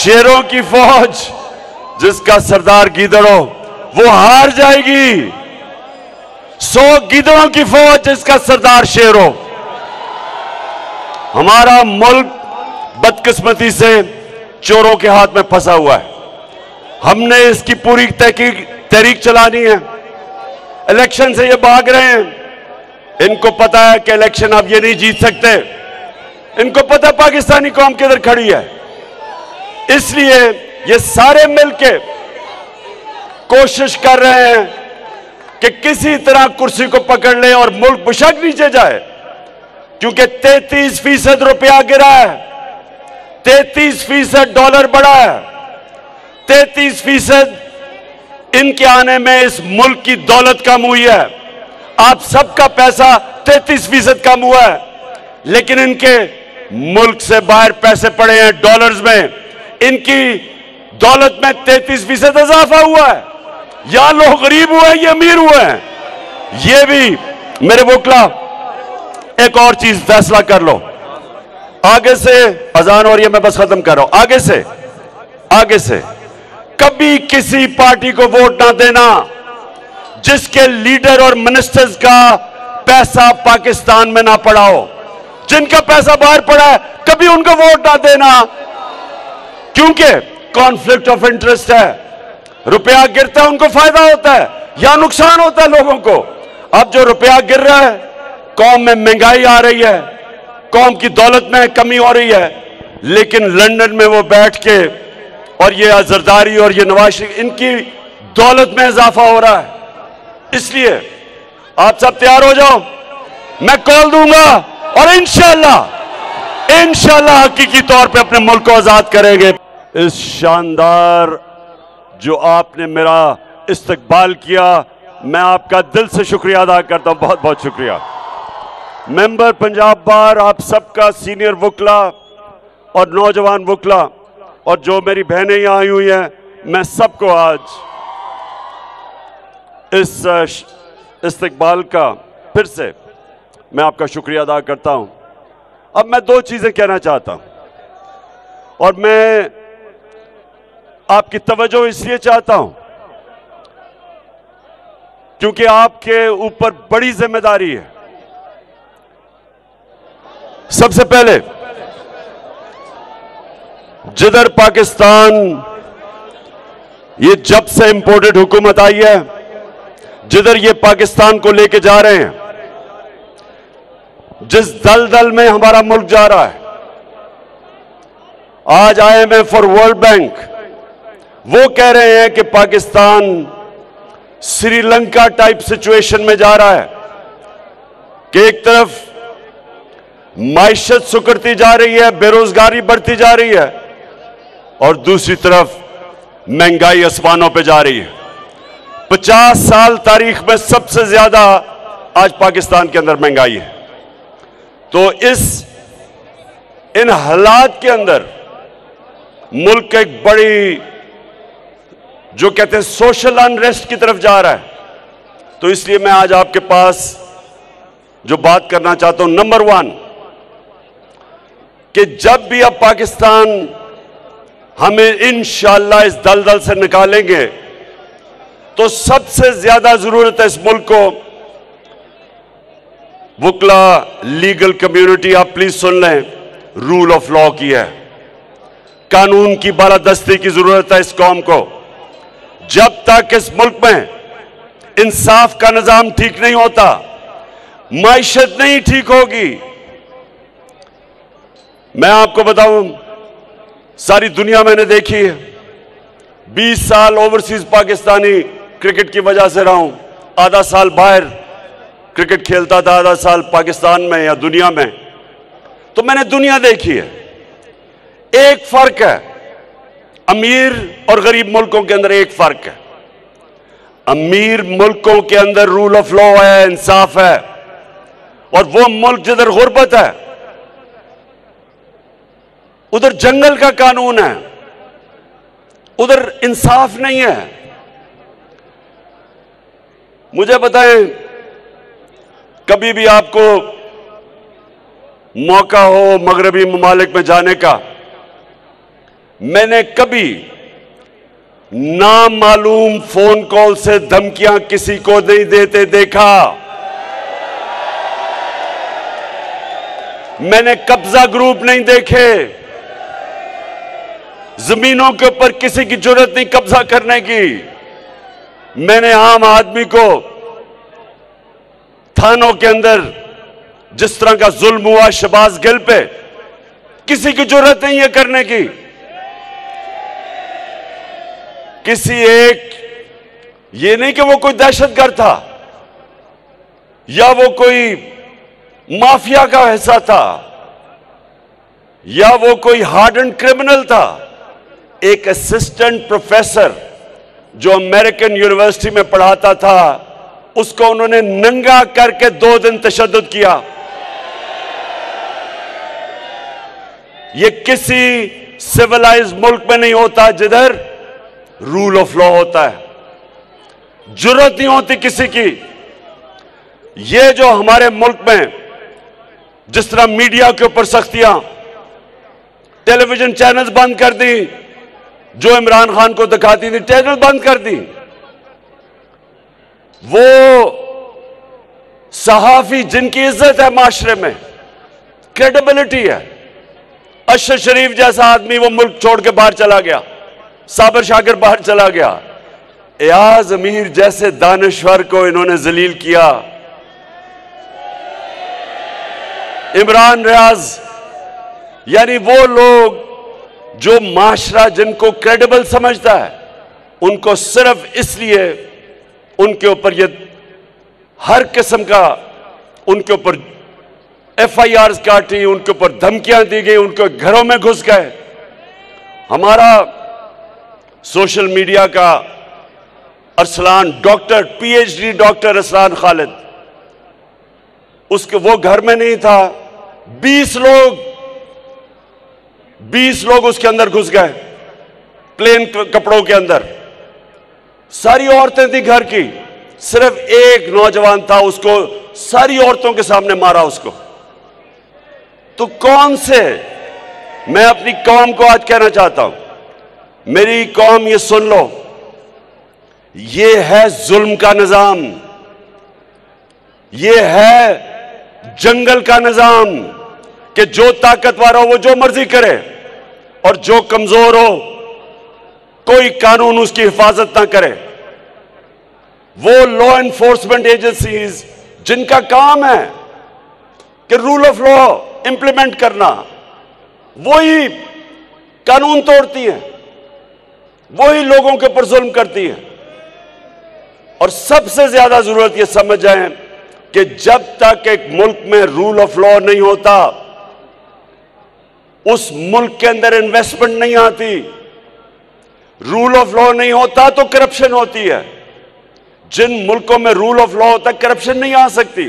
शेरों की फौज जिसका सरदार गीदड़ हो वो हार जाएगी। 100 गीदड़ों की फौज जिसका सरदार शेर हो। हमारा मुल्क बदकिस्मती से चोरों के हाथ में फंसा हुआ है। हमने इसकी पूरी तहरीक चलानी है। इलेक्शन से ये भाग रहे हैं। इनको पता है कि इलेक्शन अब ये नहीं जीत सकते। इनको पता है पाकिस्तानी कौम किधर खड़ी है। इसलिए ये सारे मिलके कोशिश कर रहे हैं कि किसी तरह कुर्सी को पकड़ लें और मुल्क बेशक नीचे जाए, क्योंकि 33% रुपया गिरा है, 33% डॉलर बढ़ा है, 33% इनके आने में इस मुल्क की दौलत कम हुई है। आप सबका पैसा 33% कम हुआ है, लेकिन इनके मुल्क से बाहर पैसे पड़े हैं डॉलर्स में। इनकी दौलत में 33% इजाफा हुआ है। या लोग गरीब हुए हैं या अमीर हुए हैं। ये भी मेरे वोकला एक और चीज फैसला कर लो। आगे से अजान हो रही है, मैं बस खत्म कर रहा हूं। आगे से कभी किसी पार्टी को वोट ना देना जिसके लीडर और मिनिस्टर्स का पैसा पाकिस्तान में ना पड़ा हो। जिनका पैसा बाहर पड़ा है कभी उनको वोट ना देना, क्योंकि कॉन्फ्लिक्ट ऑफ इंटरेस्ट है। रुपया गिरता है उनको फायदा होता है या नुकसान होता है लोगों को। अब जो रुपया गिर रहा है, कौम में महंगाई आ रही है, कौम की दौलत में कमी हो रही है, लेकिन लंदन में वो बैठ के और ये जरदारी और ये नवाज शरीफ, इनकी दौलत में इजाफा हो रहा है। इसलिए आप सब तैयार हो जाओ, मैं कॉल दूंगा और इंशाल्लाह हकीकी तौर पे अपने मुल्क को आजाद करेंगे। इस शानदार जो आपने मेरा इस्तकबाल किया, मैं आपका दिल से शुक्रिया अदा करता हूं। बहुत बहुत शुक्रिया। मेंबर पंजाब बार, आप सबका सीनियर वकला और नौजवान वकला और जो मेरी बहनें यहां आई हुई हैं, मैं सबको आज इस इस्तकबाल का फिर से मैं आपका शुक्रिया अदा करता हूं। अब मैं दो चीजें कहना चाहता हूं और मैं आपकी तवज्जो इसलिए चाहता हूं क्योंकि आपके ऊपर बड़ी जिम्मेदारी है। सबसे पहले जिधर पाकिस्तान ये जब से इंपोर्टेड हुकूमत आई है, जिधर ये पाकिस्तान को लेके जा रहे हैं, जिस दलदल में हमारा मुल्क जा रहा है, आज IMF और वर्ल्ड बैंक वो कह रहे हैं कि पाकिस्तान श्रीलंका टाइप सिचुएशन में जा रहा है कि एक तरफ माइशत सुकड़ती जा रही है, बेरोजगारी बढ़ती जा रही है और दूसरी तरफ महंगाई आसमानों पे जा रही है। 50 साल तारीख में सबसे ज्यादा आज पाकिस्तान के अंदर महंगाई है। तो इन हालात के अंदर मुल्क एक बड़ी जो कहते हैं सोशल अनरेस्ट की तरफ जा रहा है। तो इसलिए मैं आज आपके पास जो बात करना चाहता हूं, नंबर 1 कि जब भी अब पाकिस्तान हमें इंशाअल्लाह इस दलदल से निकालेंगे तो सबसे ज्यादा जरूरत है इस मुल्क को वकला, लीगल कम्युनिटी, आप प्लीज सुन लें, रूल ऑफ लॉ की है। कानून की बालादस्ती की जरूरत है इस कौम को। जब तक इस मुल्क में इंसाफ का निजाम ठीक नहीं होता, माइशत नहीं ठीक होगी। मैं आपको बताऊं, सारी दुनिया मैंने देखी है। 20 साल ओवरसीज पाकिस्तानी क्रिकेट की वजह से रहा हूं। आधा साल बाहर क्रिकेट खेलता था, आधा साल पाकिस्तान में या दुनिया में। तो मैंने दुनिया देखी है। एक फर्क है, अमीर और गरीब मुल्कों के अंदर एक फर्क है। अमीर मुल्कों के अंदर रूल ऑफ लॉ है, इंसाफ है, और वो मुल्क जिधर गुर्बत है उधर जंगल का कानून है, उधर इंसाफ नहीं है। मुझे बताएं, कभी भी आपको मौका हो मगरबी ममालिक में जाने का, मैंने कभी नामालूम फोन कॉल से धमकियां किसी को नहीं देते देखा। मैंने कब्जा ग्रुप नहीं देखे। जमीनों के ऊपर किसी की जरूरत नहीं कब्जा करने की। मैंने आम आदमी को थानों के अंदर जिस तरह का जुल्म हुआ शहबाज गिल पे, किसी की जरूरत नहीं है करने की। किसी एक, ये नहीं कि वो कोई दहशतगर्द था या वो कोई माफिया का हिस्सा था या वो कोई हार्डन क्रिमिनल था। एक असिस्टेंट प्रोफेसर जो अमेरिकन यूनिवर्सिटी में पढ़ाता था, उसको उन्होंने नंगा करके 2 दिन तशद्दुद किया। ये किसी सिविलाइज्ड मुल्क में नहीं होता जिधर रूल ऑफ लॉ होता है। जरूरत नहीं होती किसी की। ये जो हमारे मुल्क में जिस तरह मीडिया के ऊपर सख्तियां, टेलीविजन चैनल्स बंद कर दी, जो इमरान खान को दिखाती थी चैनल बंद कर दी। वो सहाफी जिनकी इज्जत है माशरे में, क्रेडिबिलिटी है, अशर शरीफ जैसा आदमी वो मुल्क छोड़ के बाहर चला गया, साबिर शाकिर बाहर चला गया। एयाज अमीर जैसे दानश्वर को इन्होंने जलील किया। इमरान रियाज, यानी वो लोग जो माशरा जिनको क्रेडिबल समझता है, उनको सिर्फ इसलिए उनके ऊपर ये हर किस्म का उनके ऊपर FIRs काटी, उनके ऊपर धमकियां दी गई, उनके घरों में घुस गए। हमारा सोशल मीडिया का Arsalan doctor, PhD doctor Arsalan Khalid, उसके वो घर में नहीं था, 20 लोग उसके अंदर घुस गए, प्लेन कपड़ों के अंदर। सारी औरतें थी घर की, सिर्फ एक नौजवान था, उसको सारी औरतों के सामने मारा उसको। तो कौन से, मैं अपनी कौम को आज कहना चाहता हूं, मेरी कौम ये सुन लो, ये है जुल्म का निजाम, ये है जंगल का निजाम कि जो ताकतवर हो वो जो मर्जी करे और जो कमजोर हो कोई कानून उसकी हिफाजत ना करे। वो लॉ एनफोर्समेंट एजेंसीज जिनका काम है कि रूल ऑफ लॉ इंप्लीमेंट करना, वही कानून तोड़ती हैं, वही लोगों के ऊपर जुल्म करती हैं। और सबसे ज्यादा जरूरत यह समझ जाएं कि जब तक एक मुल्क में रूल ऑफ लॉ नहीं होता, उस मुल्क के अंदर इन्वेस्टमेंट नहीं आती। रूल ऑफ लॉ नहीं होता तो करप्शन होती है। जिन मुल्कों में रूल ऑफ लॉ होता है, करप्शन नहीं आ सकती।